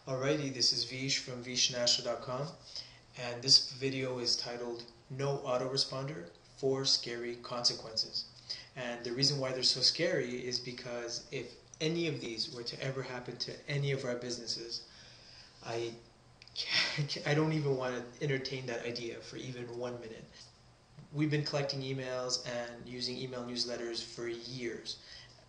Alrighty, this is Vish from vishnashra.com, and this video is titled No Autoresponder, 4 Scary Consequences. And the reason why they're so scary is because if any of these were to ever happen to any of our businesses, I don't even want to entertain that idea for even 1 minute. We've been collecting emails and using email newsletters for years.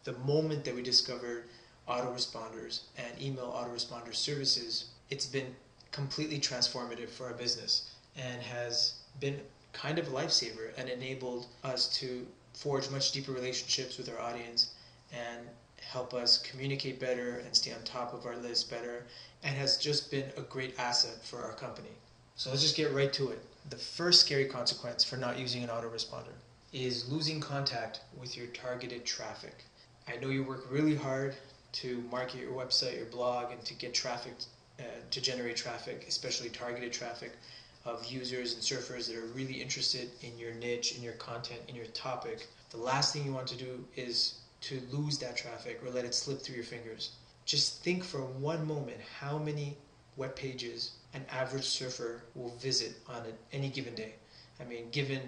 The moment that we discovered autoresponders and email autoresponder services, it's been completely transformative for our business and has been kind of a lifesaver and enabled us to forge much deeper relationships with our audience and help us communicate better and stay on top of our list better, and has just been a great asset for our company. So let's just get right to it. The first scary consequence for not using an autoresponder is losing contact with your targeted traffic. I know you work really hard to market your website, your blog, and to get traffic, to generate traffic, especially targeted traffic of users and surfers that are really interested in your niche, in your content, in your topic. The last thing you want to do is to lose that traffic or let it slip through your fingers. Just think for one moment how many web pages an average surfer will visit on any given day. I mean, given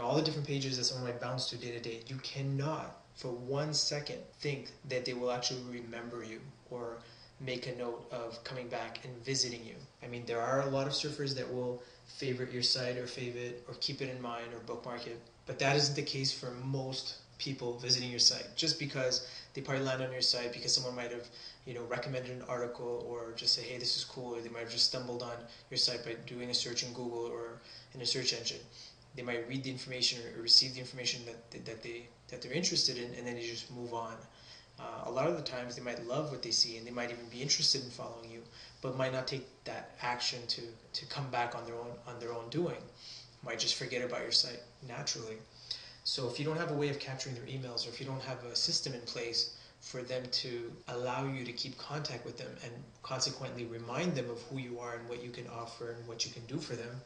all the different pages that someone might bounce to day to day, you cannot for 1 second think that they will actually remember you or make a note of coming back and visiting you. I mean, there are a lot of surfers that will favorite your site or favorite or keep it in mind or bookmark it, but that isn't the case for most people visiting your site. Just because they probably land on your site because someone might have recommended an article or just say, hey, this is cool, or they might have just stumbled on your site by doing a search in Google or in a search engine. They might read the information or receive the information that they're interested in, and then they just move on. A lot of the times they might love what they see and they might even be interested in following you, but might not take that action to come back on their own doing. Might just forget about your site naturally. So if you don't have a way of capturing their emails, or if you don't have a system in place for them to allow you to keep contact with them and consequently remind them of who you are and what you can offer and what you can do for them,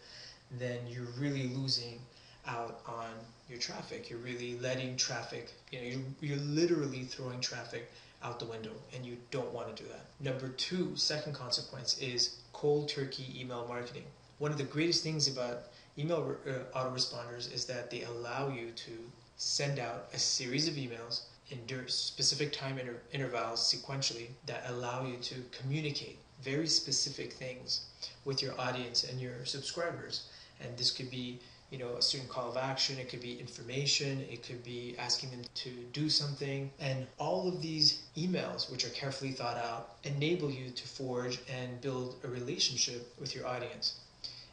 then you're really losing out on your traffic. You're really letting traffic, you're literally throwing traffic out the window, and you don't want to do that. Number 2, second consequence is cold turkey email marketing. One of the greatest things about email autoresponders is that they allow you to send out a series of emails in specific time intervals sequentially that allow you to communicate very specific things with your audience and your subscribers. And this could be a certain call of action, it could be information, it could be asking them to do something. And all of these emails, which are carefully thought out, enable you to forge and build a relationship with your audience.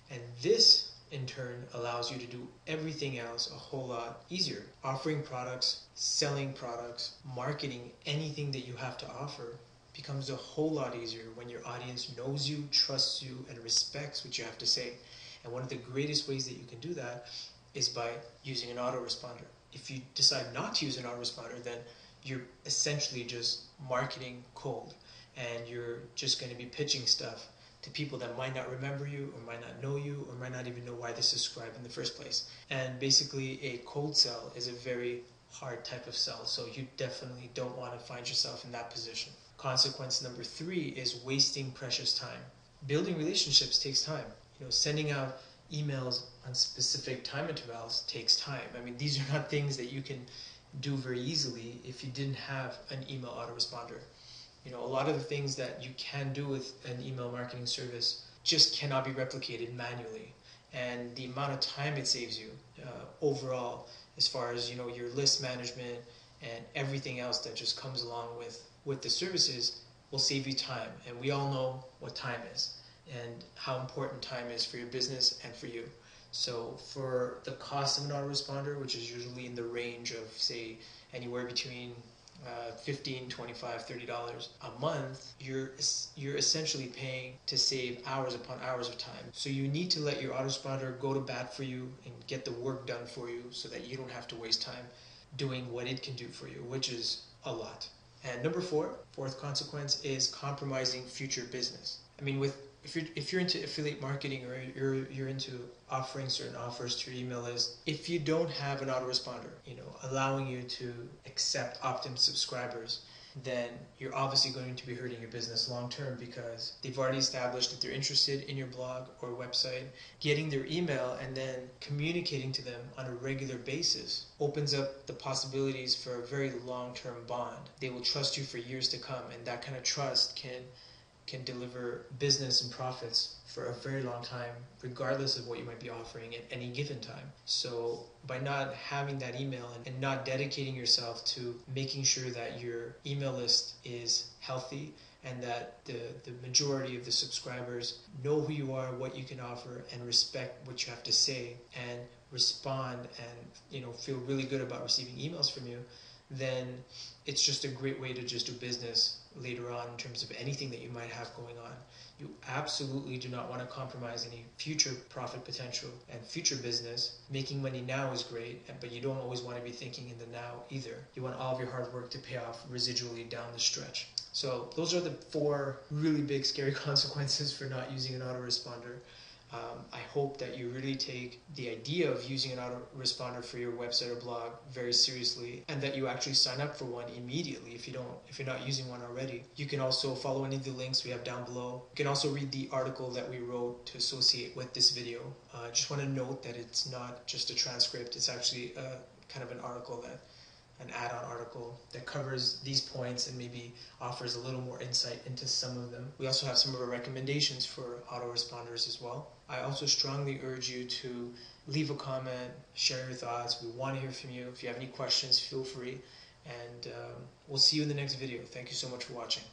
And this, in turn, allows you to do everything else a whole lot easier. Offering products, selling products, marketing anything that you have to offer becomes a whole lot easier when your audience knows you, trusts you, and respects what you have to say. And one of the greatest ways that you can do that is by using an autoresponder. If you decide not to use an autoresponder, then you're essentially just marketing cold, and you're just going to be pitching stuff to people that might not remember you or might not know you or might not even know why they subscribe in the first place. And basically a cold sell is a very hard type of sell, so you definitely don't want to find yourself in that position. Consequence number 3 is wasting precious time. Building relationships takes time. Sending out emails on specific time intervals takes time. I mean, these are not things that you can do very easily if you didn't have an email autoresponder. A lot of the things that you can do with an email marketing service just cannot be replicated manually. And the amount of time it saves you overall, as far as your list management and everything else that just comes along with the services, will save you time. And we all know what time is and how important time is for your business and for you. So for the cost of an autoresponder, which is usually in the range of, say, anywhere between $15, $25, $30 a month, you're essentially paying to save hours upon hours of time. So you need to let your autoresponder go to bat for you and get the work done for you so that you don't have to waste time doing what it can do for you, which is a lot. And number 4, fourth consequence, is compromising future business. I mean, if you're into affiliate marketing or you're into offering certain offers to your email list, if you don't have an autoresponder, allowing you to accept opt-in subscribers, then you're obviously going to be hurting your business long term, because they've already established that they're interested in your blog or website. Getting their email and then communicating to them on a regular basis opens up the possibilities for a very long-term bond. They will trust you for years to come, and that kind of trust can deliver business and profits for a very long time, regardless of what you might be offering at any given time. So by not having that email and not dedicating yourself to making sure that your email list is healthy and that the majority of the subscribers know who you are, what you can offer, and respect what you have to say, and respond and feel really good about receiving emails from you, then it's just a great way to just do business later on in terms of anything that you might have going on. You absolutely do not want to compromise any future profit potential and future business. Making money now is great, but you don't always want to be thinking in the now either. You want all of your hard work to pay off residually down the stretch. So those are the 4 really big scary consequences for not using an autoresponder. I hope that you really take the idea of using an autoresponder for your website or blog very seriously, and that you actually sign up for one immediately if you're not using one already. You can also follow any of the links we have down below. You can also read the article that we wrote to associate with this video. I just want to note that it's not just a transcript, it's actually kind of an article, an add-on article that covers these points and maybe offers a little more insight into some of them. We also have some of our recommendations for autoresponders as well. I also strongly urge you to leave a comment, share your thoughts. We want to hear from you. If you have any questions, feel free. And we'll see you in the next video. Thank you so much for watching.